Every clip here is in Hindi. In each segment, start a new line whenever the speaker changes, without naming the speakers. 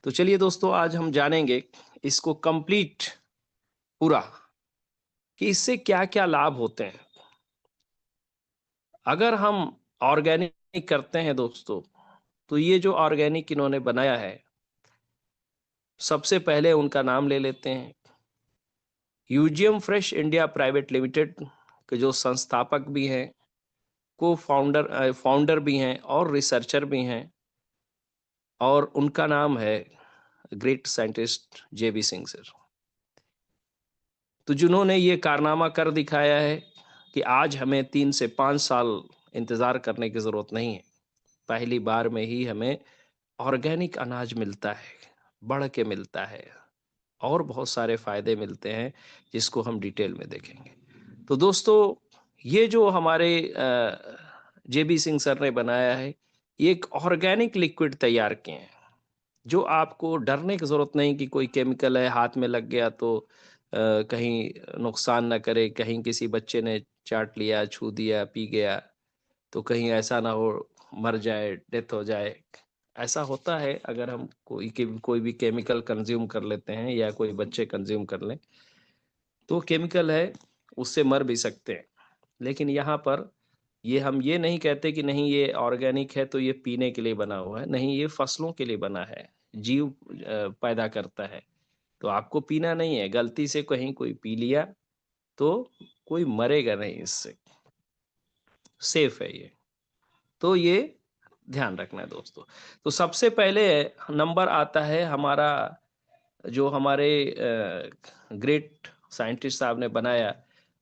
तो चलिए दोस्तों, आज हम जानेंगे इसको कंप्लीट पूरा कि इससे क्या-क्या लाभ होते हैं। अगर हम ऑर्गेनिक करते हैं दोस्तों, तो ये जो ऑर्गेनिक इन्होंने बनाया है, सबसे पहले उनका नाम ले लेते हैं। यूजियम फ्रेश इंडिया प्राइवेट लिमिटेड के जो संस्थापक भी हैं, फाउंडर भी हैं और रिसर्चर भी हैं और उनका नाम है ग्रेट साइंटिस्ट जेबी सिंह सर। तो जिन्होंने ये कारनामा कर दिखाया है कि आज हमें 3 से 5 साल इंतज़ार करने की ज़रूरत नहीं है। पहली बार में ही हमें ऑर्गेनिक अनाज मिलता है, बढ़ के मिलता है और बहुत सारे फ़ायदे मिलते हैं, जिसको हम डिटेल में देखेंगे। तो दोस्तों, ये जो हमारे जेबी सिंह सर ने बनाया है, ये एक ऑर्गेनिक लिक्विड तैयार किए हैं। जो आपको डरने की ज़रूरत नहीं कि कोई केमिकल है, हाथ में लग गया तो कहीं नुकसान ना करे, कहीं किसी बच्चे ने चाट लिया, छू दिया, पी गया, तो कहीं ऐसा ना हो मर जाए, डेथ हो जाए। ऐसा होता है अगर हम कोई भी केमिकल कंज़्यूम कर लेते हैं या कोई बच्चे कंज़्यूम कर लें, तो केमिकल है, उससे मर भी सकते हैं। लेकिन यहाँ पर हम ये नहीं कहते कि नहीं ये ऑर्गेनिक है तो ये पीने के लिए बना हुआ है, नहीं ये फसलों के लिए बना है, जीव पैदा करता है। तो आपको पीना नहीं है, गलती से कहीं कोई पी लिया तो कोई मरेगा नहीं इससे, सेफ है ये। तो ये ध्यान रखना है दोस्तों। तो सबसे पहले नंबर आता है हमारा जो हमारे ग्रेट साइंटिस्ट साहब ने बनाया,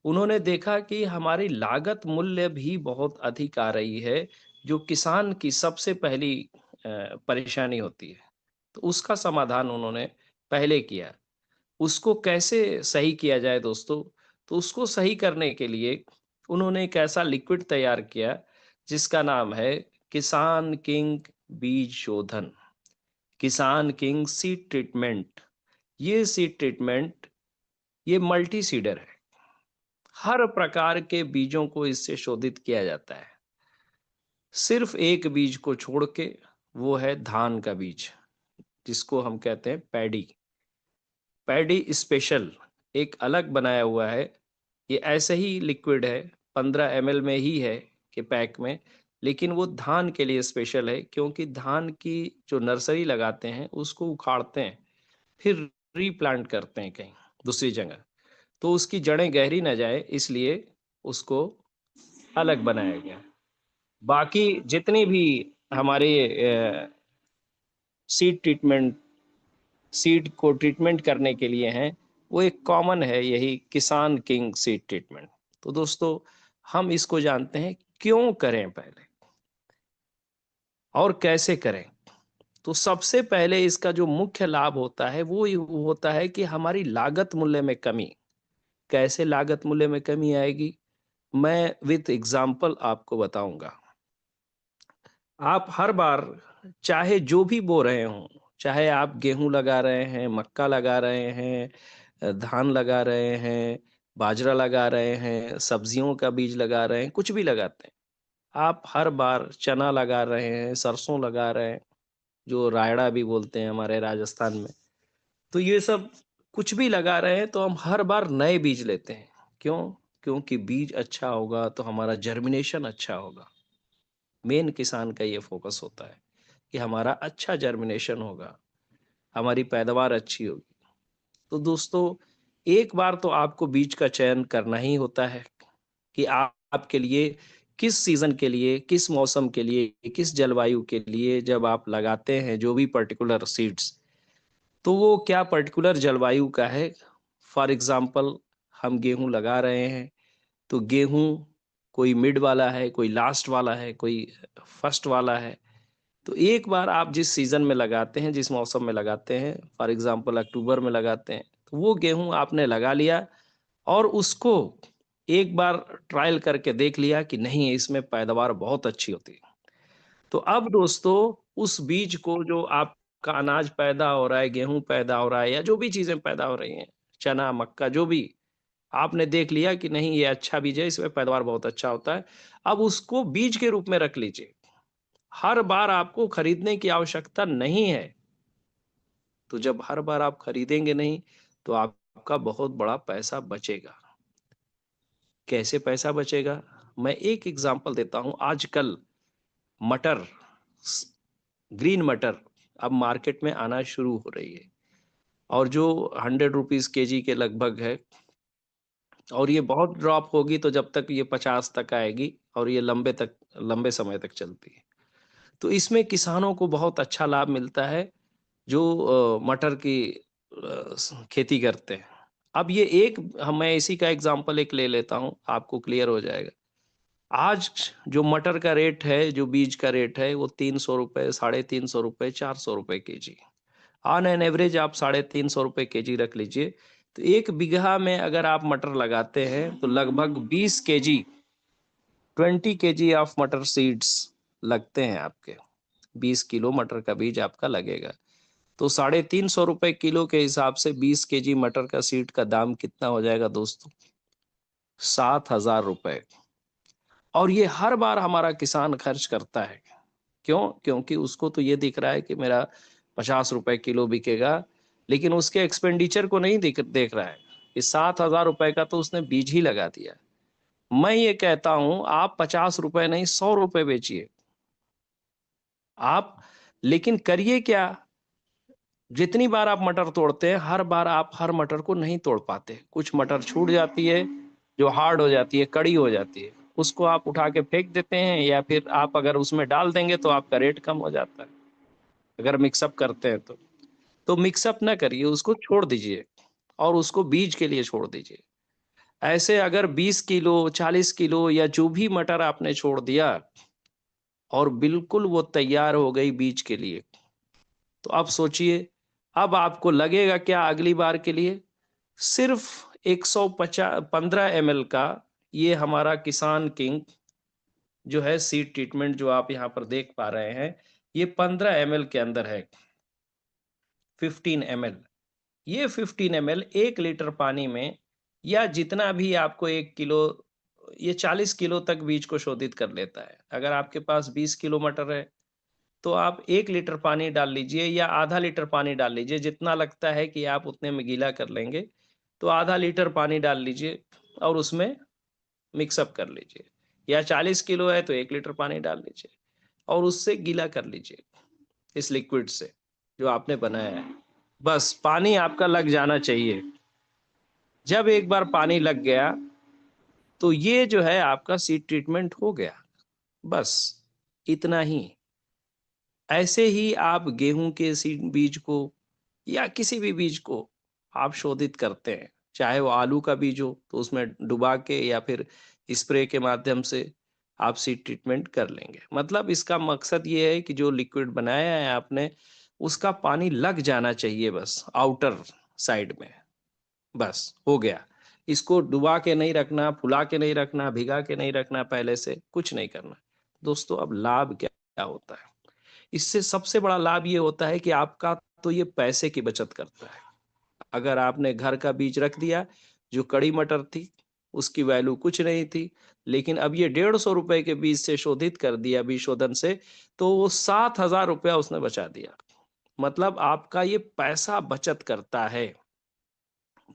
उन्होंने देखा कि हमारी लागत मूल्य भी बहुत अधिक आ रही है, जो किसान की सबसे पहली परेशानी होती है। तो उसका समाधान उन्होंने पहले किया। उसको कैसे सही किया जाए दोस्तों? तो उसको सही करने के लिए उन्होंने एक ऐसा लिक्विड तैयार किया, जिसका नाम है किसान किंग बीज शोधन, किसान किंग सीड ट्रीटमेंट। ये सीड ट्रीटमेंट ये मल्टी सीडर है। हर प्रकार के बीजों को इससे शोधित किया जाता है। सिर्फ एक बीज को छोड़ के, वो है धान का बीज, जिसको हम कहते हैं पैडी। पैडी स्पेशल एक अलग बनाया हुआ है। ये ऐसे ही लिक्विड है, 15 एमएल में ही है कि पैक में, लेकिन वो धान के लिए स्पेशल है क्योंकि धान की जो नर्सरी लगाते हैं, उसको उखाड़ते हैं, फिर रीप्लांट करते हैं कहीं दूसरी जगह। तो उसकी जड़ें गहरी ना जाए इसलिए उसको अलग बनाया गया है। बाकी जितनी भी हमारे सीड ट्रीटमेंट सीड को ट्रीटमेंट करने के लिए हैं, वो एक कॉमन है यही किसान किंग सीड ट्रीटमेंट। तो दोस्तों, हम इसको जानते हैं क्यों करें पहले और कैसे करें। तो सबसे पहले इसका जो मुख्य लाभ होता है वो ये होता है कि हमारी लागत मूल्य में कमी। कैसे लागत मूल्य में कमी आएगी? मैं विथ एग्ज़ाम्पल आपको बताऊँगा। आप हर बार चाहे जो भी बो रहे हों, चाहे आप गेहूँ लगा रहे हैं, मक्का लगा रहे हैं, धान लगा रहे हैं, बाजरा लगा रहे हैं, सब्जियों का बीज लगा रहे हैं, कुछ भी लगाते हैं। आप हर बार चना लगा रहे हैं, सरसों लगा रहे हैं, जो रायड़ा भी बोलते हैं हमारे राजस्थान में। तो ये सब कुछ भी लगा रहे हैं तो हम हर बार नए बीज लेते हैं। क्यों? क्योंकि बीज अच्छा होगा तो हमारा जर्मिनेशन अच्छा होगा। मेन किसान का ये फ़ोकस होता है कि हमारा अच्छा जर्मिनेशन होगा, हमारी पैदावार अच्छी होगी। तो दोस्तों, एक बार तो आपको बीज का चयन करना ही होता है कि आपके लिए किस सीज़न के लिए, किस मौसम के लिए, किस जलवायु के लिए जब आप लगाते हैं जो भी पर्टिकुलर सीड्स, तो वो क्या पर्टिकुलर जलवायु का है। फॉर एग्ज़ाम्पल हम गेहूँ लगा रहे हैं, तो गेहूँ कोई मिड वाला है, कोई लास्ट वाला है, कोई फर्स्ट वाला है। तो एक बार आप जिस सीज़न में लगाते हैं, जिस मौसम में लगाते हैं, फॉर एग्ज़ाम्पल अक्टूबर में लगाते हैं, तो वो गेहूँ आपने लगा लिया और उसको एक बार ट्रायल करके देख लिया कि नहीं इसमें पैदावार बहुत अच्छी होती है। तो अब दोस्तों उस बीज को जो आपका अनाज पैदा हो रहा है, गेहूँ पैदा हो रहा है या जो भी चीज़ें पैदा हो रही हैं, चना, मक्का जो भी, आपने देख लिया कि नहीं ये अच्छा बीज है, इसमें पैदावार बहुत अच्छा होता है। अब उसको बीज के रूप में रख लीजिए। हर बार आपको खरीदने की आवश्यकता नहीं है। तो जब हर बार आप खरीदेंगे नहीं, तो आपका बहुत बड़ा पैसा बचेगा। कैसे पैसा बचेगा? मैं एक एग्ज़ाम्पल देता हूँ। आजकल मटर स ग्रीन मटर अब मार्केट में आना शुरू हो रही है और जो ₹100 केजी के लगभग है और ये बहुत ड्रॉप होगी तो जब तक ये 50 तक आएगी और ये लंबे समय तक चलती है। तो इसमें किसानों को बहुत अच्छा लाभ मिलता है जो मटर की खेती करते हैं। अब ये एक मैं इसी का एग्ज़ाम्पल एक ले लेता हूँ, आपको क्लियर हो जाएगा। आज जो मटर का रेट है, जो बीज का रेट है, वो ₹300, ₹350, ₹400 केजी। ऑन एन एवरेज आप ₹350 केजी रख लीजिए। तो 1 बीघा में अगर आप मटर लगाते हैं, तो लगभग 20 केजी, 20 केजी ऑफ मटर सीड्स लगते हैं आपके। 20 किलो मटर का बीज आपका लगेगा। तो ₹350 किलो के हिसाब से 20 केजी मटर का सीड का दाम कितना हो जाएगा दोस्तों? ₹7,000। और ये हर बार हमारा किसान खर्च करता है। क्यों? क्योंकि उसको तो ये दिख रहा है कि मेरा ₹50 किलो बिकेगा, लेकिन उसके एक्सपेंडिचर को नहीं देख रहा है कि ₹7,000 का तो उसने बीज ही लगा दिया। मैं ये कहता हूँ आप ₹50 नहीं ₹100 बेचिए। आप लेकिन करिए क्या? जितनी बार आप मटर तोड़ते हैं, हर बार आप हर मटर को नहीं तोड़ पाते। कुछ मटर छूट जाती है, जो हार्ड हो जाती है, कड़ी हो जाती है। उसको आप उठा के फेंक देते हैं या फिर आप अगर उसमें डाल देंगे तो आपका रेट कम हो जाता है, अगर मिक्सअप करते हैं तो। तो मिक्सअप ना करिए, उसको छोड़ दीजिए और उसको बीज के लिए छोड़ दीजिए। ऐसे अगर 20 किलो, 40 किलो या जो भी मटर आपने छोड़ दिया और बिल्कुल वो तैयार हो गई बीज के लिए, तो अब सोचिए, अब आपको लगेगा क्या अगली बार के लिए? सिर्फ 15 एमएल का ये हमारा किसान किंग जो है सीड ट्रीटमेंट जो आप यहाँ पर देख पा रहे हैं, ये 15 एमएल के अंदर है, 15 एमएल। ये 15 एमएल 1 लीटर पानी में या जितना भी आपको 1 किलो, ये 40 किलो तक बीज को शोधित कर लेता है। अगर आपके पास 20 किलो मटर है, तो आप 1 लीटर पानी डाल लीजिए या आधा लीटर पानी डाल लीजिए, जितना लगता है कि आप उतने में गीला कर लेंगे, तो आधा लीटर पानी डाल लीजिए और उसमें मिक्सअप कर लीजिए। या 40 किलो है तो 1 लीटर पानी डाल लीजिए और उससे गीला कर लीजिए, इस लिक्विड से, जो आपने बनाया है। बस पानी आपका लग जाना चाहिए। जब एक बार पानी लग गया, तो ये जो है आपका सीड ट्रीटमेंट हो गया, बस इतना ही। ऐसे ही आप गेहूँ के सीड बीज को या किसी भी बीज को आप शोधित करते हैं, चाहे वो आलू का बीज हो, तो उसमें डुबा के या फिर स्प्रे के माध्यम से आप सीड ट्रीटमेंट कर लेंगे। मतलब इसका मकसद ये है कि जो लिक्विड बनाया है आपने, उसका पानी लग जाना चाहिए बस आउटर साइड में, बस हो गया। इसको डुबा के नहीं रखना, फुला के नहीं रखना, भिगा के नहीं रखना पहले से, कुछ नहीं करना। दोस्तों अब लाभ क्या होता है? इससे सबसे बड़ा लाभ ये होता है कि आपका तो ये पैसे की बचत करता है। अगर आपने घर का बीज रख दिया, जो कड़ी मटर थी, उसकी वैल्यू कुछ नहीं थी, लेकिन अब ये ₹150 के बीज से शोधित कर दिया बीज शोधन से, तो वो ₹7,000 उसने बचा दिया। मतलब आपका ये पैसा बचत करता है।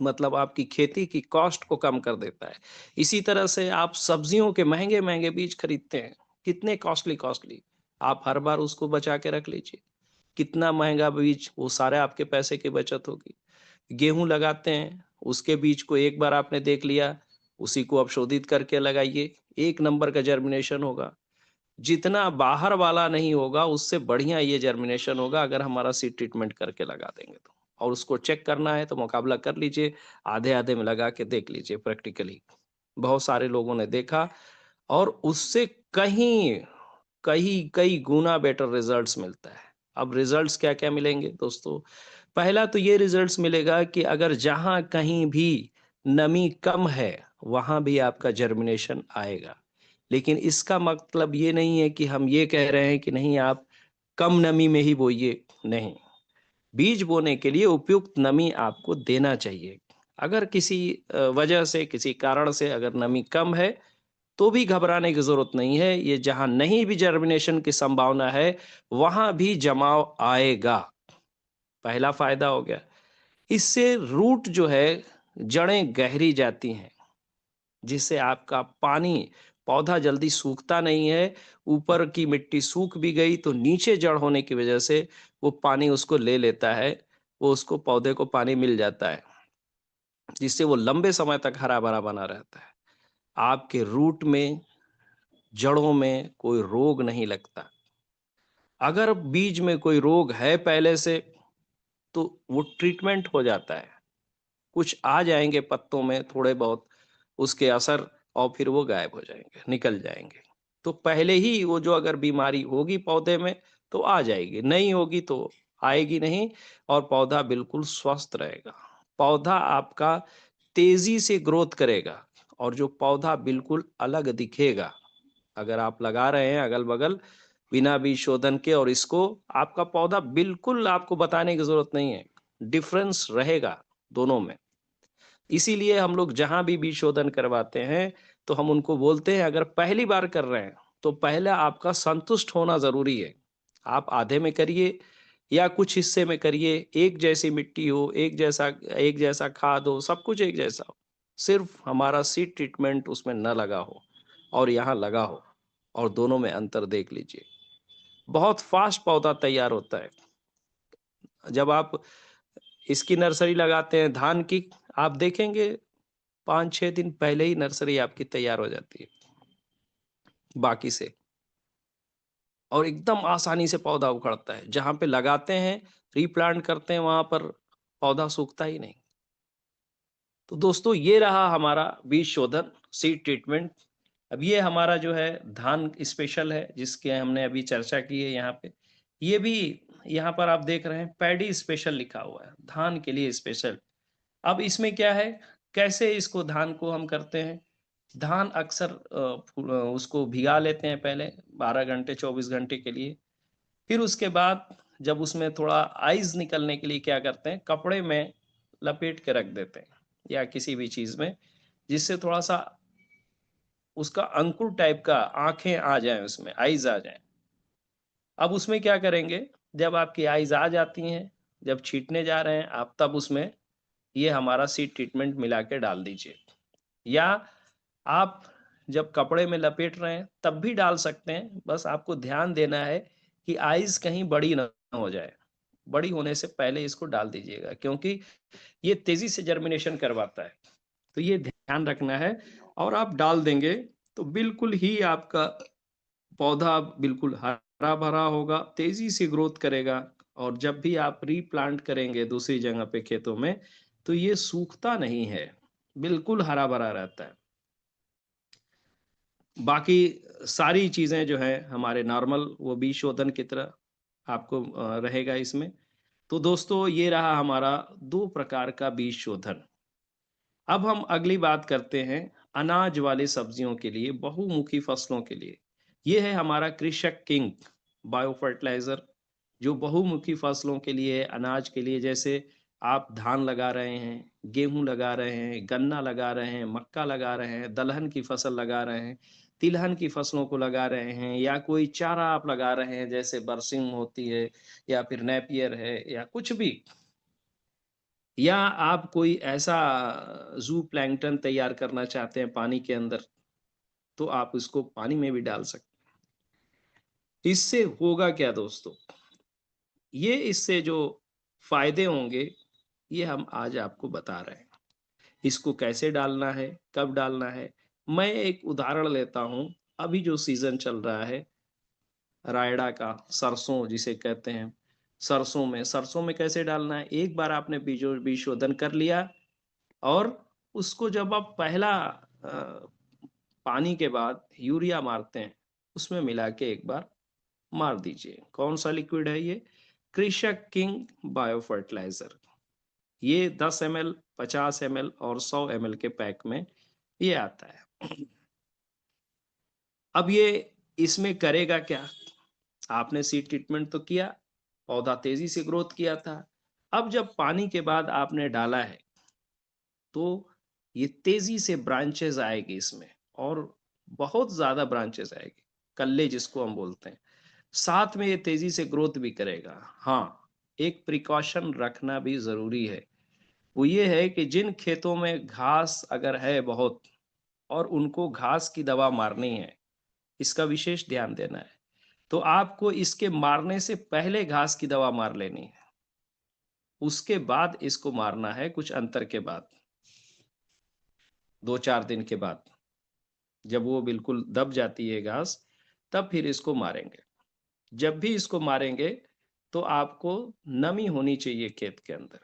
मतलब आपकी खेती की कॉस्ट को कम कर देता है। इसी तरह से आप सब्जियों के महँगे-महँगे बीज खरीदते हैं, कितने कॉस्टली, आप हर बार उसको बचा के रख लीजिए। कितना महँगा बीज, वो सारे आपके पैसे की बचत होगी। गेहूँ लगाते हैं, उसके बीज को एक बार आपने देख लिया, उसी को अब शोधित करके लगाइए, एक नंबर का जर्मिनेशन होगा। जितना बाहर वाला नहीं होगा, उससे बढ़िया ये जर्मिनेशन होगा अगर हमारा सीड ट्रीटमेंट करके लगा देंगे तो। और उसको चेक करना है तो मुकाबला कर लीजिए, आधे-आधे में लगा के देख लीजिए प्रैक्टिकली। बहुत सारे लोगों ने देखा और उससे कई गुना बेटर रिजल्ट्स मिलता है। अब रिजल्ट्स क्या-क्या मिलेंगे दोस्तों? पहला तो ये रिजल्ट्स मिलेगा कि अगर जहाँ कहीं भी नमी कम है, वहाँ भी आपका जर्मिनेशन आएगा। लेकिन इसका मतलब ये नहीं है कि हम ये कह रहे हैं कि नहीं आप कम नमी में ही बोइए, नहीं। बीज बोने के लिए उपयुक्त नमी आपको देना चाहिए। अगर किसी वजह से, किसी कारण से अगर नमी कम है, तो भी घबराने की ज़रूरत नहीं है। ये जहाँ नहीं भी जर्मिनेशन की संभावना है, वहाँ भी जमाव आएगा। पहला फायदा हो गया। इससे रूट जो है, जड़ें गहरी जाती हैं, जिससे आपका पानी पौधा जल्दी सूखता नहीं है। ऊपर की मिट्टी सूख भी गई तो नीचे जड़ होने की वजह से वो पानी उसको ले लेता है, वो उसको पौधे को पानी मिल जाता है, जिससे वो लंबे समय तक हरा-भरा बना रहता है। आपके रूट में, जड़ों में कोई रोग नहीं लगता। अगर बीज में कोई रोग है पहले से, तो वो ट्रीटमेंट हो जाता है। कुछ आ जाएँगे पत्तों में थोड़े बहुत उसके असर, और फिर वो गायब हो जाएँगे, निकल जाएँगे। तो पहले ही वो जो अगर बीमारी होगी पौधे में तो आ जाएगी, नहीं होगी तो आएगी नहीं, और पौधा बिल्कुल स्वस्थ रहेगा। पौधा आपका तेज़ी से ग्रोथ करेगा, और जो पौधा बिल्कुल अलग दिखेगा, अगर आप लगा रहे हैं अगल-बगल बिना बीज शोधन के, और इसको आपका पौधा बिल्कुल, आपको बताने की ज़रूरत नहीं है, डिफ़रेंस रहेगा दोनों में। इसीलिए हम लोग जहाँ भी बीज शोधन करवाते हैं, तो हम उनको बोलते हैं अगर पहली बार कर रहे हैं, तो पहले आपका संतुष्ट होना ज़रूरी है। आप आधे में करिए या कुछ हिस्से में करिए, एक जैसी मिट्टी हो, एक जैसा खाद हो, सब कुछ एक जैसा हो। सिर्फ़ हमारा सीड ट्रीटमेंट उसमें ना लगा हो और यहाँ लगा हो, और दोनों में अंतर देख लीजिए। बहुत फ़ास्ट पौधा तैयार होता है। जब आप इसकी नर्सरी लगाते हैं धान की, आप देखेंगे 5-6 दिन पहले ही नर्सरी आपकी तैयार हो जाती है, बाकी से, और एकदम आसानी से पौधा उखड़ता है। जहाँ पे लगाते हैं, रीप्लांट करते हैं, वहाँ पर पौधा सूखता ही नहीं। तो दोस्तों, ये रहा हमारा बीज शोधन, सीड ट्रीटमेंट। अब ये हमारा जो है धान स्पेशल है, जिसकी हमने अभी चर्चा की है यहाँ पे। ये भी यहाँ पर आप देख रहे हैं पैडी स्पेशल लिखा हुआ है, धान के लिए स्पेशल। अब इसमें क्या है, कैसे इसको धान को हम करते हैं? धान अक्सर उसको भिगा लेते हैं पहले 12 घंटे 24 घंटे के लिए। फिर उसके बाद जब उसमें थोड़ा आइस निकलने के लिए क्या करते हैं, कपड़े में लपेट के रख देते हैं या किसी भी चीज़ में, जिससे थोड़ा-सा उसका अंकुर टाइप का आँखें आ जाएँ, उसमें आइस आ जाएँ। अब उसमें क्या करेंगे, जब आपकी आइस आ जाती हैं, जब छींटने जा रहे हैं आप, तब उसमें ये हमारा सीड ट्रीटमेंट मिला के डाल दीजिए। या आप जब कपड़े में लपेट रहे हैं तब भी डाल सकते हैं, बस आपको ध्यान देना है कि आइस कहीं बड़ी ना हो जाए। बड़ी होने से पहले इसको डाल दीजिएगा, क्योंकि ये तेज़ी से जर्मिनेशन करवाता है। तो ये ध्यान रखना है, और आप डाल देंगे तो बिल्कुल ही आपका पौधा बिल्कुल हरा-भरा होगा, तेज़ी से ग्रोथ करेगा, और जब भी आप रीप्लांट करेंगे दूसरी जगह पे खेतों में, तो ये सूखता नहीं है, बिल्कुल हरा-भरा रहता है। बाकी सारी चीज़ें जो हैं हमारे नॉर्मल वो बीज शोधन की तरह आपको रहेगा इसमें। तो दोस्तों, ये रहा हमारा 2 प्रकार का बीज शोधन। अब हम अगली बात करते हैं अनाज वाली सब्जियों के लिए, बहुमुखी फसलों के लिए। ये है हमारा कृषक किंग बायो फर्टिलाइज़र, जो बहुमुखी फसलों के लिए, अनाज के लिए, जैसे आप धान लगा रहे हैं, गेहूँ लगा रहे हैं, गन्ना लगा रहे हैं, मक्का लगा रहे हैं, दलहन की फसल लगा रहे हैं, तिलहन की फसलों को लगा रहे हैं, या कोई चारा आप लगा रहे हैं, जैसे बरसिम होती है, या फिर नेपियर है, या कुछ भी, या आप कोई ऐसा ज़ू प्लैंकटन तैयार करना चाहते हैं पानी के अंदर, तो आप इसको पानी में भी डाल सकते हैं। इससे होगा क्या दोस्तों? ये इससे जो फ़ायदे होंगे, ये हम आज आपको बता रहे हैं। इसको कैसे डालना है, कब डालना है? मैं एक उदाहरण लेता हूँ, अभी जो सीज़न चल रहा है, रायड़ा का, सरसों जिसे कहते हैं, सरसों में कैसे डालना है? एक बार आपने बीज शोधन कर लिया, और उसको जब आप पहला पानी के बाद यूरिया मारते हैं, उसमें मिला के एक बार मार दीजिए। कौन-सा लिक्विड है ये? कृषक किंग बायो फर्टिलाइज़र। ये 10 एमएल, 50 एमएल और 100 एमएल के पैक में ये आता है। अब ये इसमें करेगा क्या? आपने सीड ट्रीटमेंट तो किया, पौधा तेज़ी से ग्रोथ किया था। अब जब पानी के बाद आपने डाला है, तो ये तेज़ी से ब्रांचेज़ आएगी इसमें, और बहुत ज़्यादा ब्रांचेज़ आएगी, कल्ले जिसको हम बोलते हैं। साथ में ये तेज़ी से ग्रोथ भी करेगा। हाँ, एक प्रिकॉशन रखना भी ज़रूरी है। वो ये है कि जिन खेतों में घास अगर है बहुत और उनको घास की दवा मारनी है, इसका विशेष ध्यान देना है। तो आपको इसके मारने से पहले घास की दवा मार लेनी है। उसके बाद इसको मारना है कुछ अंतर के बाद, 2-4 दिन के बाद। जब वो बिल्कुल दब जाती है घास, तब फिर इसको मारेंगे। जब भी इसको मारेंगे, तो आपको नमी होनी चाहिए खेत के अंदर।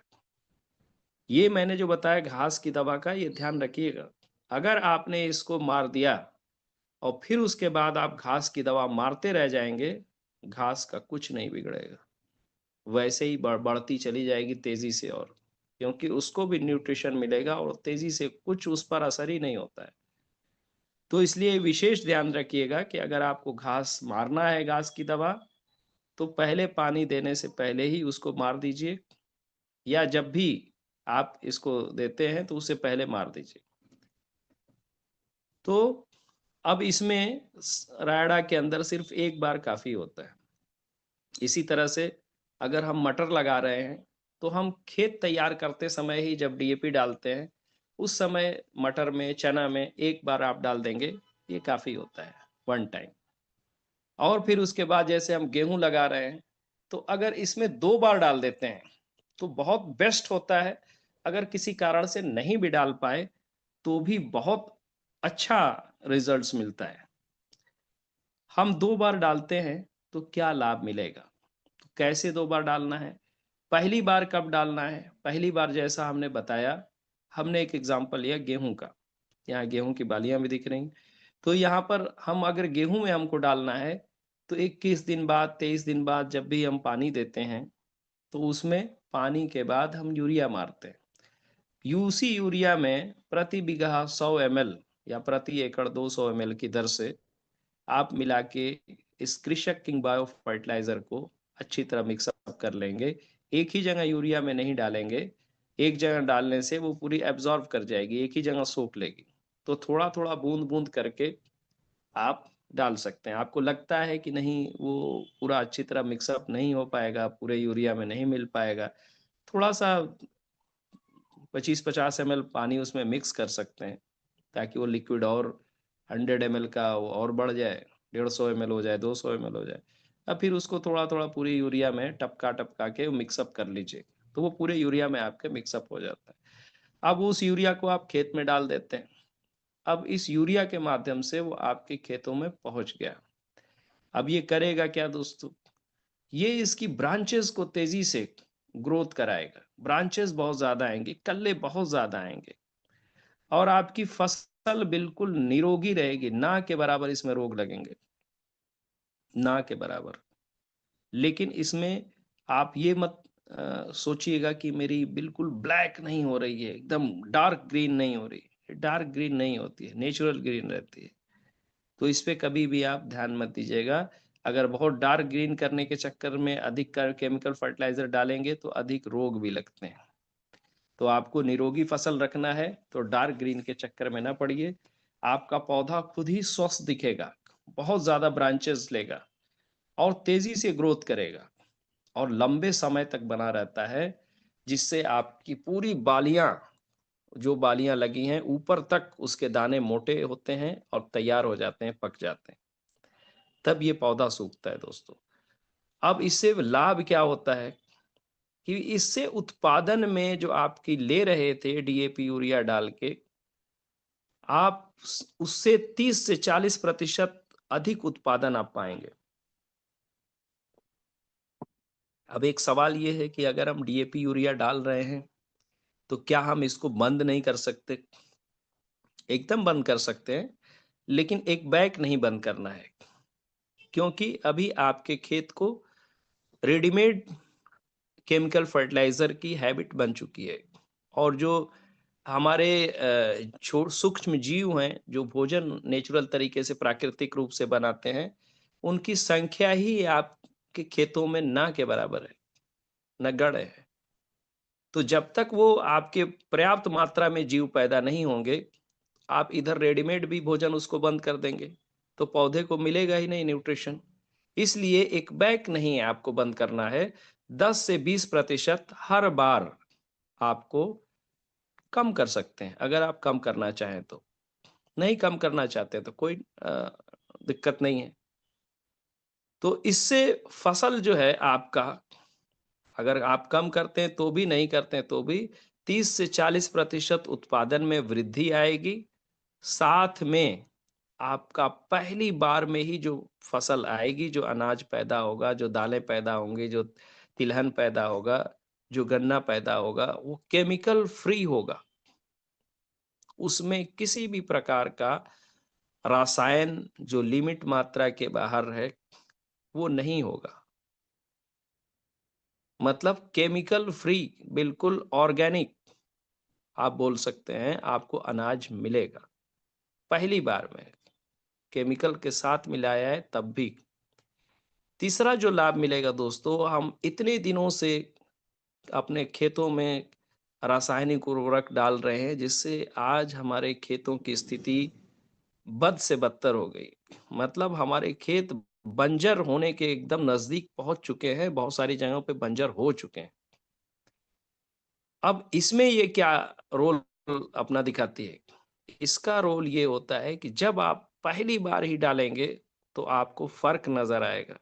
ये मैंने जो बताया घास की दवा का, ये ध्यान रखिएगा। अगर आपने इसको मार दिया और फिर उसके बाद आप घास की दवा मारते रह जाएँगे, घास का कुछ नहीं बिगड़ेगा। वैसे ही बढ़ती चली जाएगी तेज़ी से और, क्योंकि उसको भी न्यूट्रिशन मिलेगा और तेज़ी से कुछ उस पर असर ही नहीं होता है। तो इसलिए विशेष ध्यान रखिएगा कि अगर आपको घास मारना है घास की दवा, तो पहले पानी देने से पहले ही उसको मार दीजिए या जब भी आप इसको देते हैं तो उससे पहले मार दीजिए। तो अब इसमें रायडा के अंदर सिर्फ़ 1 बार काफ़ी होता है। इसी तरह से अगर हम मटर लगा रहे हैं, तो हम खेत तैयार करते समय ही जब डीएपी डालते हैं, उस समय मटर में, चना में 1 बार आप डाल देंगे, ये काफ़ी होता है, 1 टाइम। और फिर उसके बाद जैसे हम गेहूँ लगा रहे हैं, तो अगर इसमें 2 बार डाल देते हैं, तो बहुत बेस्ट होता है। अगर किसी कारण से नहीं भी डाल पाए, तो भी बहुत अच्छा रिज़ल्ट्स मिलता है। हम 2 बार डालते हैं, तो क्या लाभ मिलेगा? तो कैसे 2 बार डालना है? पहली बार कब डालना है? पहली बार जैसा हमने बताया, हमने एक एग्ज़ाम्पल लिया गेहूँ का। यहाँ गेहूँ की बालियाँ भी दिख रही हैं। तो यहाँ पर हम अगर गेहूँ में हमको डालना है, तो 21 दिन बाद, 23 दिन बाद जब भी हम पानी देते हैं, तो उसमें पानी के बाद हम यूरिया मारते हैं। उसी यूरिया में प्रति बीघा 100 एमएल या प्रति एकड़ 200 एमएल की दर से आप मिला के इस कृषक किंग बायो फर्टिलाइज़र को अच्छी तरह मिक्स अप कर लेंगे। एक ही जगह यूरिया में नहीं डालेंगे, एक जगह डालने से वो पूरी एब्ज़ॉर्ब कर जाएगी, एक ही जगह सोख लेगी। तो थोड़ा-थोड़ा बूँद-बूँद करके आप डाल सकते हैं। आपको लगता है कि नहीं वो पूरा अच्छी तरह मिक्स अप नहीं हो पाएगा, पूरे यूरिया में नहीं मिल पाएगा, थोड़ा-सा 25-50 एमएल पानी उसमें मिक्स कर सकते हैं, ताकि वो लिक्विड और 100 एमएल का वो और बढ़ जाए, 150 एमएल हो जाए, 200 एमएल हो जाए। अब फिर उसको थोड़ा-थोड़ा पूरी यूरिया में टपका-टपका के मिक्स अप कर लीजिए, तो वो पूरे यूरिया में आपके मिक्स अप हो जाता है। अब उस यूरिया को आप खेत में डाल देते हैं। अब इस यूरिया के माध्यम से वो आपके खेतों में पहुँच गया। अब ये करेगा क्या दोस्तों? ये इसकी ब्रांचेज़ को तेज़ी से ग्रोथ कराएगा। ब्रांचेज़ बहुत ज़्यादा आएँगी, कल्ले बहुत ज़्यादा आएँगे और आपकी फसल बिल्कुल निरोगी रहेगी, ना के बराबर इसमें रोग लगेंगे, ना के बराबर। लेकिन इसमें आप ये मत सोचिएगा कि मेरी बिल्कुल ब्लैक नहीं हो रही है, एकदम डार्क ग्रीन नहीं हो रही है। डार्क ग्रीन नहीं होती है, नेचुरल ग्रीन रहती है। तो इस पे कभी भी आप ध्यान मत दीजिएगा। अगर बहुत डार्क ग्रीन करने के चक्कर में अधिक केमिकल फर्टिलाइज़र डालेंगे तो अधिक रोग भी लगते हैं। तो आपको निरोगी फसल रखना है तो डार्क ग्रीन के चक्कर में ना पड़िए। आपका पौधा खुद ही स्वस्थ दिखेगा, बहुत ज़्यादा ब्रांचेज़ लेगा और तेज़ी से ग्रोथ करेगा और लंबे समय तक बना रहता है, जिससे आपकी पूरी बालियाँ जो बालियाँ लगी हैं, ऊपर तक उसके दाने मोटे होते हैं और तैयार हो जाते हैं, पक जाते हैं। तब ये पौधा सूखता है दोस्तों। अब इससे लाभ क्या होता है कि इससे उत्पादन में जो आपकी ले रहे थे डीएपी यूरिया डाल के, आप उससे 30 से 40% अधिक उत्पादन आप पाएँगे। अब एक सवाल ये है कि अगर हम डीएपी यूरिया डाल रहे हैं, तो क्या हम इसको बंद नहीं कर सकते? एकदम बंद कर सकते हैं, लेकिन एक बैग नहीं बंद करना है, क्योंकि अभी आपके खेत को रेडीमेड केमिकल फर्टिलाइज़र की हैबिट बन चुकी है और जो हमारे सूक्ष्म जीव हैं, जो भोजन नेचुरल तरीके से प्राकृतिक रूप से बनाते हैं, उनकी संख्या ही आपके खेतों में ना के बराबर है, नगण्य है। तो जब तक वो आपके पर्याप्त मात्रा में जीव पैदा नहीं होंगे, आप इधर रेडीमेड भी भोजन उसको बंद कर देंगे, तो पौधे को मिलेगा ही नहीं न्यूट्रिशन। इसलिए एक बैक नहीं आपको बंद करना है, 10 से 20% हर बार आपको कम कर सकते हैं, अगर आप कम करना चाहें तो। नहीं कम करना चाहते तो कोई दिक्कत नहीं है। तो इससे फसल जो है आपका, अगर आप कम करते हैं तो भी, नहीं करते हैं तो भी 30 से 40% उत्पादन में वृद्धि आएगी। साथ में आपका पहली बार में ही जो फसल आएगी, जो अनाज पैदा होगा, जो दालें पैदा होंगी, जो तिलहन पैदा होगा, जो गन्ना पैदा होगा, वो केमिकल फ्री होगा। उसमें किसी भी प्रकार का रसायन जो लिमिट मात्रा के बाहर है, वो नहीं होगा। मतलब केमिकल फ्री, बिल्कुल ऑर्गेनिक आप बोल सकते हैं, आपको अनाज मिलेगा। पहली बार में केमिकल के साथ मिलाया है तब भी। तीसरा जो लाभ मिलेगा दोस्तों, हम इतने दिनों से अपने खेतों में रासायनिक उर्वरक डाल रहे हैं, जिससे आज हमारे खेतों की स्थिति बद से बदतर हो गई। मतलब हमारे खेत बंजर होने के एकदम नजदीक पहुंच चुके हैं, बहुत सारी जगहों पे बंजर हो चुके हैं। अब इसमें ये क्या रोल अपना दिखाती है? इसका रोल ये होता है कि जब आप पहली बार ही डालेंगे, तो आपको फ़र्क नज़र आएगा।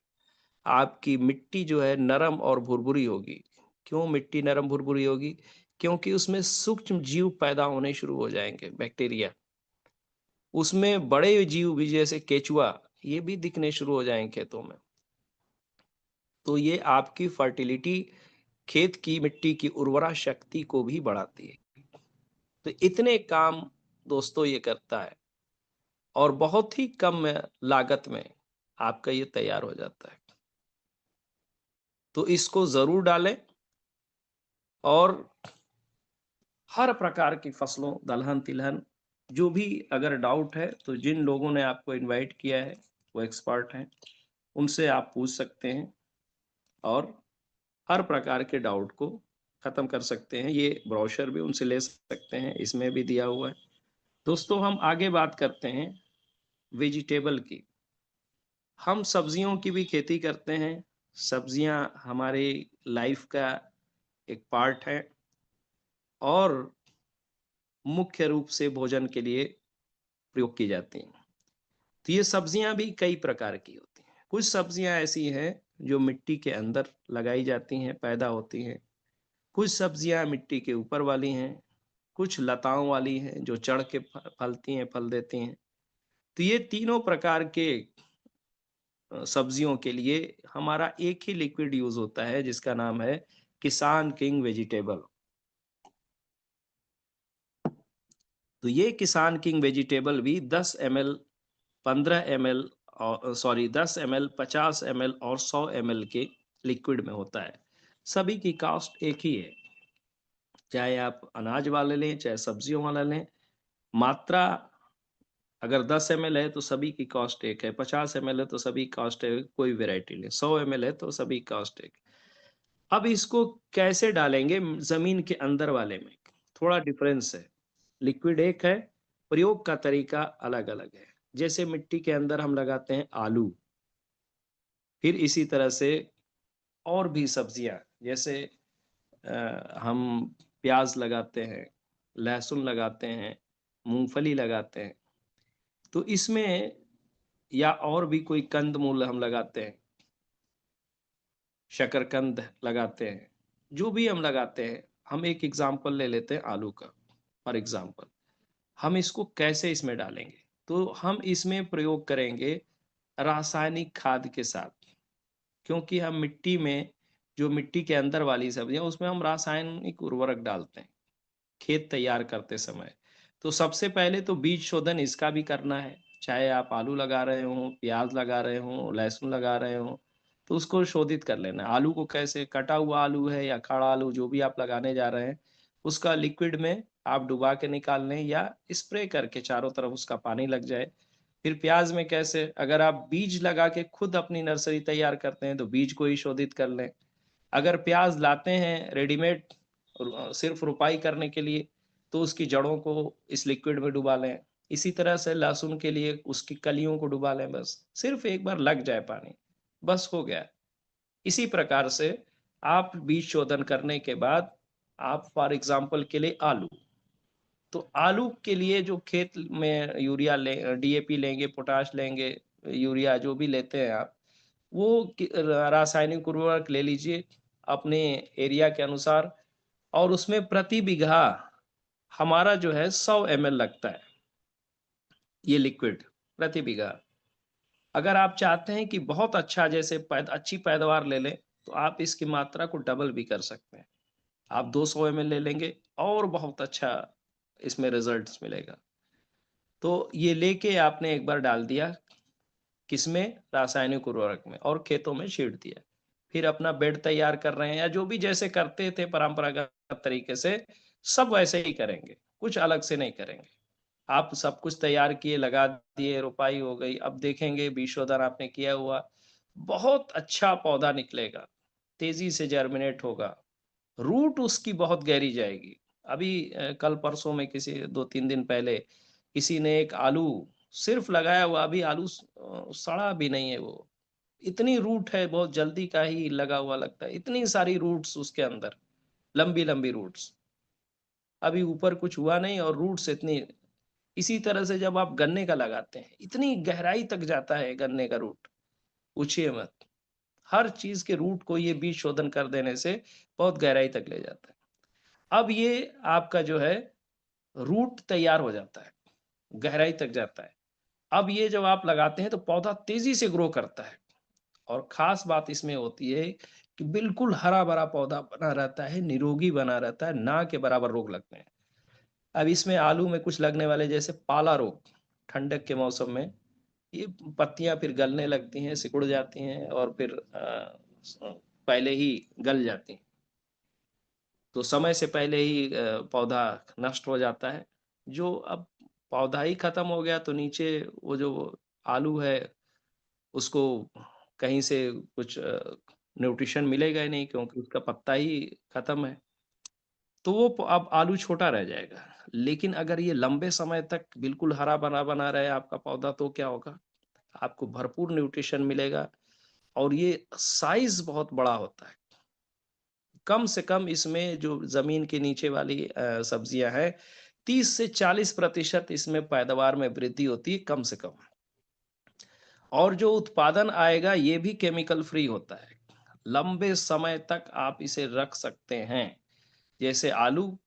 आपकी मिट्टी जो है नरम और भुरभुरी होगी। क्यों मिट्टी नरम भुरभुरी होगी? क्योंकि उसमें सूक्ष्म जीव पैदा होने शुरू हो जाएँगे, बैक्टीरिया। उसमें बड़े जीव भी जैसे केचुआ, ये भी दिखने शुरू हो जाएँगे खेतों में। तो ये आपकी फर्टिलिटी, खेत की मिट्टी की उर्वरा शक्ति को भी बढ़ाती है। तो इतने काम दोस्तों ये करता है, और बहुत ही कम लागत में आपका ये तैयार हो जाता है। तो इसको ज़रूर डालें, और हर प्रकार की फसलों, दलहन-तिलहन, जो भी अगर डाउट है तो जिन लोगों ने आपको इनवाइट किया है, वो एक्सपर्ट हैं, उनसे आप पूछ सकते हैं और हर प्रकार के डाउट को ख़त्म कर सकते हैं। ये ब्रोशर भी उनसे ले सकते हैं, इसमें भी दिया हुआ है। दोस्तों, हम आगे बात करते हैं वेजिटेबल की। हम सब्जियों की भी खेती करते हैं। सब्जियां हमारी लाइफ का एक पार्ट है, और मुख्य रूप से भोजन के लिए प्रयोग की जाती हैं। तो ये सब्जियां भी कई प्रकार की होती हैं। कुछ सब्जियां ऐसी हैं जो मिट्टी के अंदर लगाई जाती हैं, पैदा होती हैं। कुछ सब्जियां मिट्टी के ऊपर वाली हैं। कुछ लताओं वाली हैं जो चढ़ के फलती हैं, फल देती हैं। तो ये तीनों प्रकार के सब्जियों के लिए हमारा एक ही लिक्विड यूज होता है, जिसका नाम है किसान किंग वेजिटेबल। तो ये किसान किंग वेजिटेबल भी 10 ml, 15 ml, और सॉरी 10 ml, 50 ml और 100 ml के लिक्विड में होता है। सभी की कॉस्ट एक ही है, चाहे आप अनाज वाले लें, चाहे सब्जियों वाला लें। मात्रा अगर 10 ml है तो सभी की कॉस्ट एक है, 50 ml है तो सभी कॉस्ट है, कोई वेराइटी लें, 100 ml है तो सभी कॉस्ट एक। अब इसको कैसे डालेंगे जमीन के अंदर वाले में? थोड़ा डिफरेंस है। लिक्विड एक है, प्रयोग का तरीका अलग अलग है। जैसे मिट्टी के अंदर हम लगाते हैं आलू, फिर इसी तरह से और भी सब्जियां, जैसे हम प्याज लगाते हैं, लहसुन लगाते हैं, मूंगफली लगाते हैं। तो इसमें, या और भी कोई कंद मूल हम लगाते हैं, शकरकंद लगाते हैं, जो भी हम लगाते हैं। हम एक एग्जाम्पल ले लेते हैं आलू का, फॉर एग्जाम्पल। हम इसको कैसे इसमें डालेंगे? तो हम इसमें प्रयोग करेंगे रासायनिक खाद के साथ, क्योंकि हम मिट्टी में, जो मिट्टी के अंदर वाली सब्जियां, उसमें हम रासायनिक उर्वरक डालते हैं खेत तैयार करते समय। तो सबसे पहले तो बीज शोधन इसका भी करना है। चाहे आप आलू लगा रहे हो, प्याज लगा रहे हो, लहसुन लगा रहे हो, तो उसको शोधित कर लेना है। आलू को कैसे, कटा हुआ आलू है या खड़ा आलू, जो भी आप लगाने जा रहे हैं, उसका लिक्विड में आप डुबा के निकाल लें, या स्प्रे करके चारों तरफ उसका पानी लग जाए। फिर प्याज में कैसे, अगर आप बीज लगा के खुद अपनी नर्सरी तैयार करते हैं तो बीज को ही शोधित कर लें। अगर प्याज लाते हैं रेडीमेड सिर्फ रुपाई करने के लिए, तो उसकी जड़ों को इस लिक्विड में डुबा लें। इसी तरह से लहसुन के लिए उसकी कलियों को डुबा लें, बस सिर्फ एक बार लग जाए पानी, बस हो गया। इसी प्रकार से आप बीज शोधन करने के बाद आप फॉर एग्जांपल के लिए आलू, तो आलू के लिए जो खेत में यूरिया ले डीएपी लेंगे, पोटाश लेंगे, यूरिया जो भी लेते हैं आप, वो रासायनिक उर्वरक ले लीजिए अपने एरिया के अनुसार, और उसमें प्रति बीघा हमारा जो है 100 ml लगता है ये लिक्विड प्रति बीघा। अगर आप चाहते हैं कि बहुत अच्छा जैसे अच्छी पैदावार ले लें, तो आप इसकी मात्रा को डबल भी कर सकते हैं। आप 200 ml ले लेंगे और बहुत अच्छा इसमें रिजल्ट्स मिलेगा। तो ये लेके आपने एक बार डाल दिया, किसमें? रासायनिक उर्वरक में, और खेतों में छींट दिया। फिर अपना बेड तैयार कर रहे हैं या जो भी जैसे करते थे परंपरागत तरीके से, सब वैसे ही करेंगे, कुछ अलग से नहीं करेंगे। आप सब कुछ तैयार किए, लगा दिए, रोपाई हो गई, अब देखेंगे बीज शोधन आपने किया हुआ, बहुत अच्छा पौधा निकलेगा, तेज़ी से जर्मिनेट होगा, रूट उसकी बहुत गहरी जाएगी। अभी कल परसों में किसी 2-3 दिन पहले किसी ने एक आलू सिर्फ लगाया हुआ, अभी आलू सड़ा भी नहीं है वो। इतनी रूट है, बहुत जल्दी का ही लगा हुआ लगता है, इतनी सारी रूट्स उसके अंदर, लंबी-लंबी रूट्स। अभी ऊपर कुछ हुआ नहीं और रूट्स इतनी। इसी तरह से जब आप गन्ने का लगाते हैं, इतनी गहराई तक जाता है गन्ने का रूट, पूछिए मत। हर चीज़ के रूट को ये बीज शोधन कर देने से बहुत गहराई तक ले जाता है। अब ये आपका जो है रूट तैयार हो जाता है, गहराई तक जाता है। अब ये जब आप लगाते हैं तो पौधा तेज़ी से ग्रो करता है, और ख़ास बात इसमें होती है कि बिल्कुल हरा-भरा पौधा बना रहता है, निरोगी बना रहता है, ना के बराबर रोग लगते हैं। अब इसमें आलू में कुछ लगने वाले जैसे पाला रोग, ठंडक के मौसम में ये पत्तियाँ फिर गलने लगती हैं, सिकुड़ जाती हैं और फिर पहले ही गल जाती हैं। तो समय से पहले ही पौधा नष्ट हो जाता है। जो अब पौधा ही खत्म हो गया तो नीचे वो जो आलू है उसको कहीं से कुछ न्यूट्रिशन मिलेगा ही नहीं, क्योंकि उसका पत्ता ही खत्म है। तो वो अब आलू छोटा रह जाएगा। लेकिन अगर ये लंबे समय तक बिल्कुल हरा-भरा बना रहे आपका पौधा, तो क्या होगा? आपको भरपूर न्यूट्रिशन मिलेगा और ये साइज़ बहुत बड़ा होता है। कम से कम इसमें जो ज़मीन के नीचे वाली सब्जियाँ हैं, 30 से 40% इसमें पैदावार में वृद्धि होती है कम से कम। और जो उत्पादन आएगा ये भी केमिकल फ्री होता है। लंबे समय तक आप इसे रख सकते हैं। जैसे आलू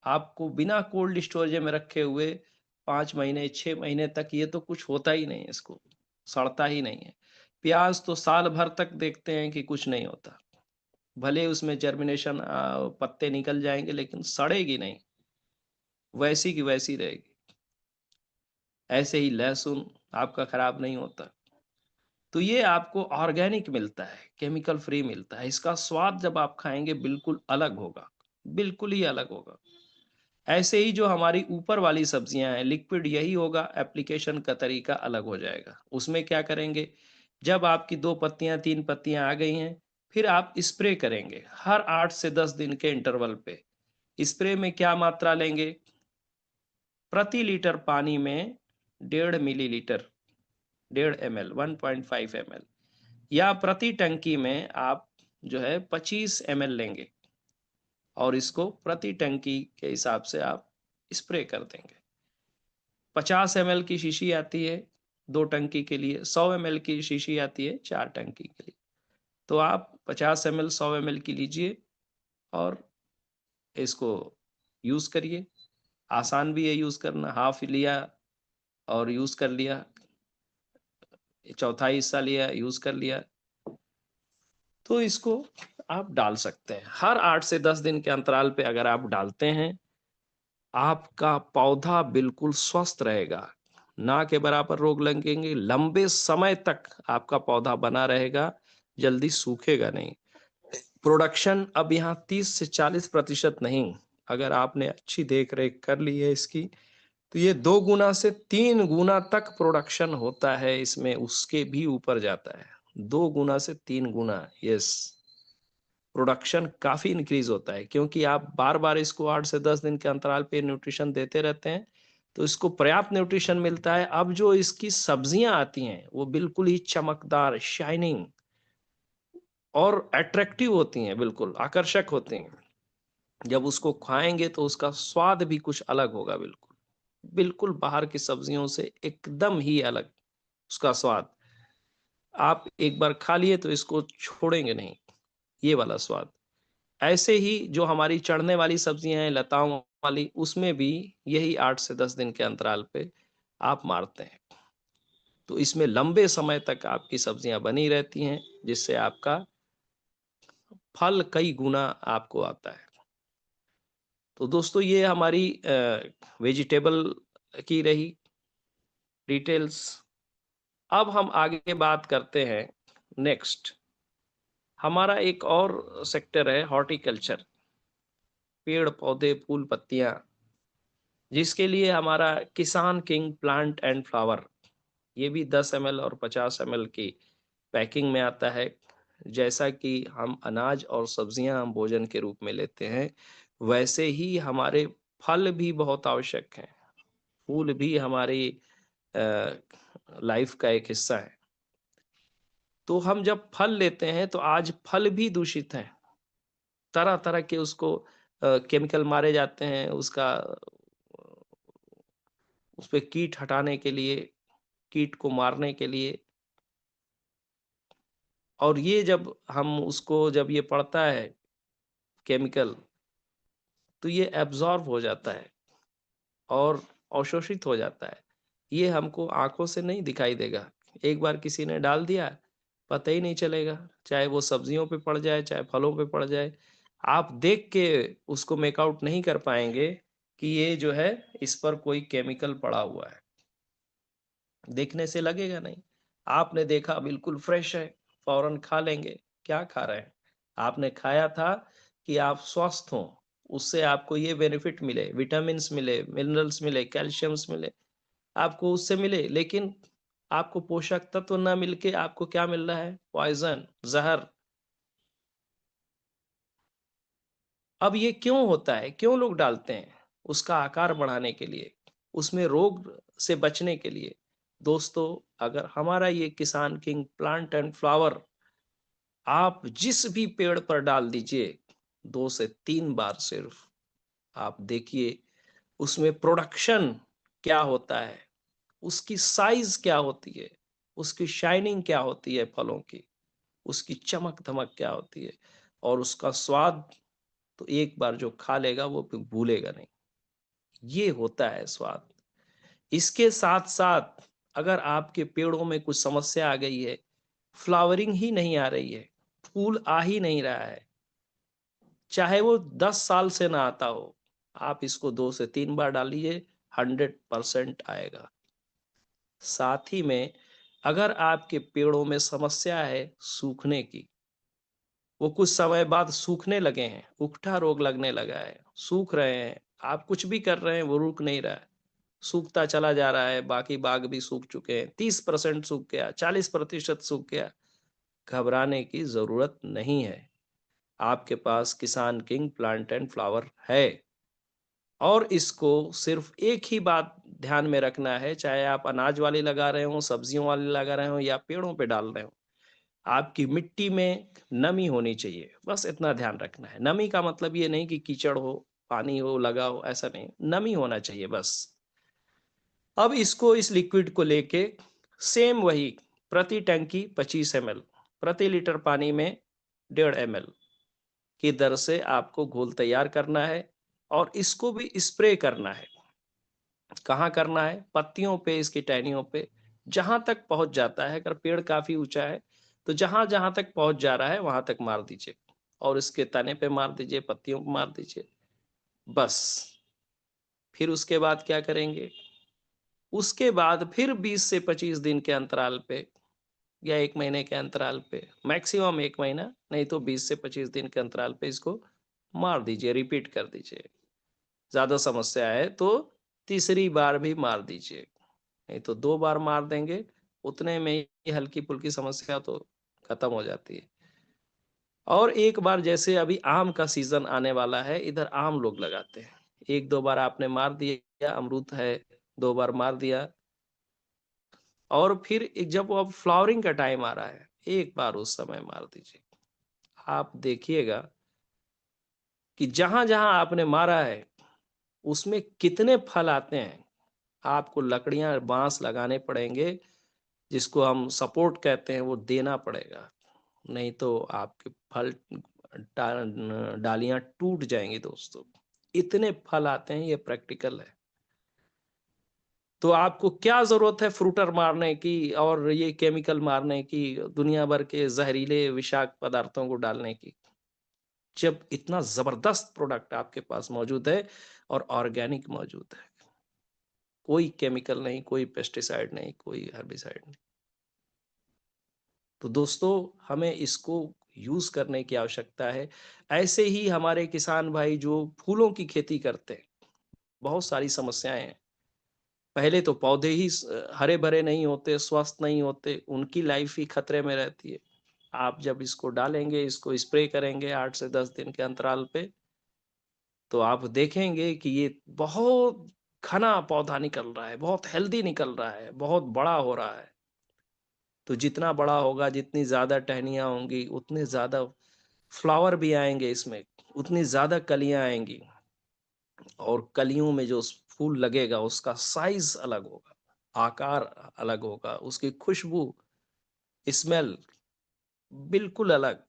आपको बिना कोल्ड स्टोरेज में रखे हुए 5 महीने, 6 महीने तक ये तो कुछ होता ही नहीं है इसको, सड़ता ही नहीं है। प्याज़ तो साल भर तक देखते हैं कि कुछ नहीं होता। भले उसमें जर्मिनेशन पत्ते निकल जाएँगे लेकिन सड़ेगी नहीं, वैसी की वैसी रहेगी। ऐसे ही लहसुन आपका खराब नहीं होता। तो ये आपको ऑर्गेनिक मिलता है, केमिकल फ्री मिलता है। इसका स्वाद जब आप खाएँगे बिल्कुल अलग होगा, बिल्कुल ही अलग होगा। ऐसे ही जो हमारी ऊपर वाली सब्जियां हैं, लिक्विड यही होगा, एप्लीकेशन का तरीका अलग हो जाएगा। उसमें क्या करेंगे, जब आपकी 2 पत्तियां 3 पत्तियां आ गई हैं, फिर आप स्प्रे करेंगे हर 8 से 10 दिन के इंटरवल पे। स्प्रे में क्या मात्रा लेंगे, प्रति लीटर पानी में 1.5 मिलीलीटर, 1.5 ml, 1.5 ml, या प्रति टंकी में आप जो है 25 ml लेंगे, और इसको प्रति टंकी के हिसाब से आप स्प्रे कर देंगे। 50 ml की शीशी आती है 2 टंकी के लिए, 100 ml की शीशी आती है 4 टंकी के लिए। तो आप 50 ml 100 ml की लीजिए और इसको यूज़ करिए। आसान भी है यूज़ करना, हाफ़ लिया और यूज़ कर लिया, चौथाई हिस्सा लिया, यूज़ कर लिया। तो इसको आप डाल सकते हैं। हर 8 से 10 दिन के अंतराल पे अगर आप डालते हैं, आपका पौधा बिल्कुल स्वस्थ रहेगा, ना के बराबर रोग लगेंगे, लंबे समय तक आपका पौधा बना रहेगा, जल्दी सूखेगा नहीं। प्रोडक्शन अब यहाँ 30 से 40% नहीं, अगर आपने अच्छी देख-रेख कर ली है इसकी, तो ये 2 गुना से 3 गुना तक प्रोडक्शन होता है इसमें, उसके भी ऊपर जाता है। 2 गुना से 3 गुना, यस। प्रोडक्शन काफ़ी इंक्रीज़ होता है, क्योंकि आप बार-बार इसको 8 से 10 दिन के अंतराल पे न्यूट्रिशन देते रहते हैं, तो इसको पर्याप्त न्यूट्रिशन मिलता है। अब जो इसकी सब्जियाँ आती हैं, वो बिल्कुल ही चमकदार, शाइनिंग और अट्रैक्टिव होती हैं, बिल्कुल आकर्षक होती हैं। जब उसको खाएँगे तो उसका स्वाद भी कुछ अलग होगा बिल्कुल। बिल्कुल बाहर की सब्जियों से एकदम ही अलग उसका स्वाद। आप एक बार खा लिए तो इसको छोड़ेंगे नहीं, ये वाला स्वाद। ऐसे ही जो हमारी चढ़ने वाली सब्जियाँ हैं, लताओं वाली, उसमें भी यही 8 से 10 दिन के अंतराल पे आप मारते हैं। तो इसमें लंबे समय तक आपकी सब्जियाँ बनी रहती हैं, जिससे आपका फल कई गुना आपको आता है। तो दोस्तों ये हमारी वेजिटेबल की रही डिटेल्स। अब हम आगे बात करते हैं नेक्स्ट। हमारा एक और सेक्टर है हॉर्टिकल्चर, पेड़, पौधे, फूल, पत्तियाँ, जिसके लिए हमारा किसान किंग प्लांट एंड फ्लावर, ये भी 10 एमएल और 50 एमएल की पैकिंग में आता है। जैसा कि हम अनाज और सब्जियां हम भोजन के रूप में लेते हैं, वैसे ही हमारे फल भी बहुत आवश्यक हैं। फूल भी हमारी लाइफ का एक हिस्सा है। तो हम जब फल लेते हैं तो आज फल भी दूषित हैं। तरह-तरह के उसको केमिकल मारे जाते हैं, उसका उसपे कीट हटाने के लिए, कीट को मारने के लिए। और ये जब हम उसको जब ये पड़ता है केमिकल, तो ये एब्ज़ॉर्ब हो जाता है और अवशोषित हो जाता है। ये हमको आँखों से नहीं दिखाई देगा। एक बार किसी ने डाल दिया, पता ही नहीं चलेगा, चाहे वो सब्जियों पे पड़ जाए, चाहे फलों पे पड़ जाए। आप देख के उसको मेक आउट नहीं कर पाएँगे कि ये जो है, इस पर कोई केमिकल पड़ा हुआ है। देखने से लगेगा नहीं। आपने देखा बिल्कुल फ्रेश है, फ़ौरन खा लेंगे। क्या खा रहे हैं? आपने खाया था कि आप स्वस्थ हों, उससे आपको ये बेनिफिट मिले, विटामिन्स मिले, मिनरल्स मिले, कैल्शियम्स मिले, आपको उससे मिले, लेकिन आपको पोषक तत्व ना मिल के आपको क्या मिल रहा है? पॉइज़न, ज़हर। अब ये क्यों होता है? क्यों लोग डालते हैं? उसका आकार बढ़ाने के लिए, उसमें रोग से बचने के लिए। दोस्तों, अगर हमारा ये किसान किंग प्लांट एंड फ्लावर आप जिस भी पेड़ पर डाल दीजिए, 2 से 3 बार सिर्फ, आप देखिए उसमें प्रोडक्शन क्या होता है, उसकी साइज़ क्या होती है, उसकी शाइनिंग क्या होती है फलों की, उसकी चमक-धमक क्या होती है और उसका स्वाद तो एक बार जो खा लेगा वो फिर भूलेगा नहीं। ये होता है स्वाद। इसके साथ-साथ अगर आपके पेड़ों में कुछ समस्या आ गई है, फ्लावरिंग ही नहीं आ रही है, फूल आ ही नहीं रहा है, चाहे वो 10 साल से ना आता हो, आप इसको 2 से 3 बार डालिए, 100% आएगा। साथ ही में अगर आपके पेड़ों में समस्या है सूखने की, वो कुछ समय बाद सूखने लगे हैं, उकठा रोग लगने लगा है, सूख रहे हैं, आप कुछ भी कर रहे हैं वो रुक नहीं रहा है, सूखता चला जा रहा है, बाकी बाग भी सूख चुके हैं, 30% सूख गया, 40% सूख गया, घबराने की ज़रूरत नहीं है। आपके पास किसान किंग प्लांट एंड फ्लावर है और इसको सिर्फ़ एक ही बात ध्यान में रखना है, चाहे आप अनाज वाली लगा रहे हों, सब्जियों वाली लगा रहे हों या पेड़ों पे डाल रहे हों। आपकी मिट्टी में नमी होनी चाहिए, बस इतना ध्यान रखना है। नमी का मतलब ये नहीं कि कीचड़ हो, पानी हो, लगा हो, ऐसा नहीं, नमी होना चाहिए बस। अब इसको इस लिक्विड को लेके सेम वही प्रति टंकी 25 एमएल, प्रति लीटर पानी में 1.5 एमएल की दर से आपको घोल तैयार करना है और इसको भी स्प्रे करना है। कहाँ करना है? पत्तियों पे, इसकी टहनियों पे, जहाँ तक पहुँच जाता है, अगर पेड़ काफ़ी ऊँचा है, तो जहाँ-जहाँ तक पहुँच जा रहा है, वहाँ तक मार दीजिए और इसके तने पे मार दीजिए, पत्तियों पे मार दीजिए, बस। फिर उसके बाद क्या करेंगे? उसके बाद फिर 20 से 25 दिन के अंतराल पे या 1 महीने के अंतराल पे, मैक्सिमम 1 महीना, नहीं तो 20 से 25 दिन के अंतराल पे इसको मार दीजिए, रिपीट कर दीजिए। ज़्यादा समस्या है तो तीसरी बार भी मार दीजिए, नहीं तो 2 बार मार देंगे, उतने में ही हल्की-फुल्की समस्या तो खत्म हो जाती है। और एक बार जैसे अभी आम का सीज़न आने वाला है, इधर आम लोग लगाते हैं। 1-2 बार आपने मार दिया, अमरूद है, 2 बार मार दिया और फिर जब वो अब फ्लावरिंग का टाइम आ रहा है, एक बार उस समय मार दीजिए। आप देखिएगा कि जहाँ-जहाँ आपने मारा है, उसमें कितने फल आते हैं। आपको लकड़ियाँ, बाँस लगाने पड़ेंगे, जिसको हम सपोर्ट कहते हैं, वो देना पड़ेगा। नहीं तो आपके फल डालियाँ टूट जाएँगी दोस्तों। इतने फल आते हैं, ये प्रैक्टिकल है। तो आपको क्या ज़रूरत है फ्रूटर मारने की और ये केमिकल मारने की, दुनिया भर के ज़हरीले विषाक्त पदार्थों को डालने की, जब इतना ज़बरदस्त प्रोडक्ट आपके पास मौजूद है और ऑर्गेनिक मौजूद है। कोई केमिकल नहीं, कोई पेस्टिसाइड नहीं, कोई हर्बिसाइड नहीं। तो दोस्तों, हमें इसको यूज़ करने की आवश्यकता है। ऐसे ही हमारे किसान भाई जो फूलों की खेती करते हैं, बहुत सारी समस्याएँ हैं। पहले तो पौधे ही हरे-भरे नहीं होते, स्वस्थ नहीं होते, उनकी लाइफ़ ही खतरे में रहती है। आप जब इसको डालेंगे, इसको स्प्रे करेंगे 8 से 10 दिन के अंतराल पे, तो आप देखेंगे कि ये बहुत घना पौधा निकल रहा है, बहुत हेल्दी निकल रहा है, बहुत बड़ा हो रहा है। तो जितना बड़ा होगा, जितनी ज़्यादा टहनियाँ होंगी, उतने ज़्यादा फ्लावर भी आएँगे इसमें, उतनी ज़्यादा कलियाँ आएँगी और कलियों में जो स फूल लगेगा, उसका साइज़ अलग होगा, आकार अलग होगा, उसकी खुशबू, स्मेल बिल्कुल अलग।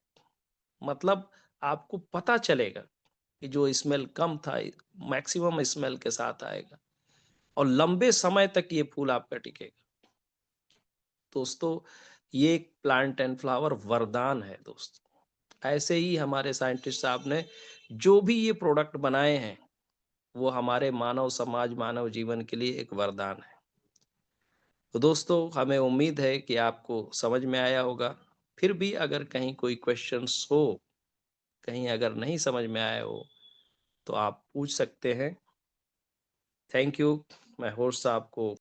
मतलब आपको पता चलेगा कि जो स्मेल कम था, मैक्सिमम स्मेल के साथ आएगा और लंबे समय तक ये फूल आपका टिकेगा। दोस्तों, ये एक प्लांट एंड फ्लावर वरदान है दोस्तों। ऐसे ही हमारे साइंटिस्ट साहब ने जो भी ये प्रोडक्ट बनाए हैं, वो हमारे मानव समाज, मानव जीवन के लिए एक वरदान है। तो दोस्तों, हमें उम्मीद है कि आपको समझ में आया होगा। फिर भी अगर कहीं कोई क्वेश्चन्स हो, कहीं अगर नहीं समझ में आया हो, तो आप पूछ सकते हैं। Thank you. मैं होस्ट साहब को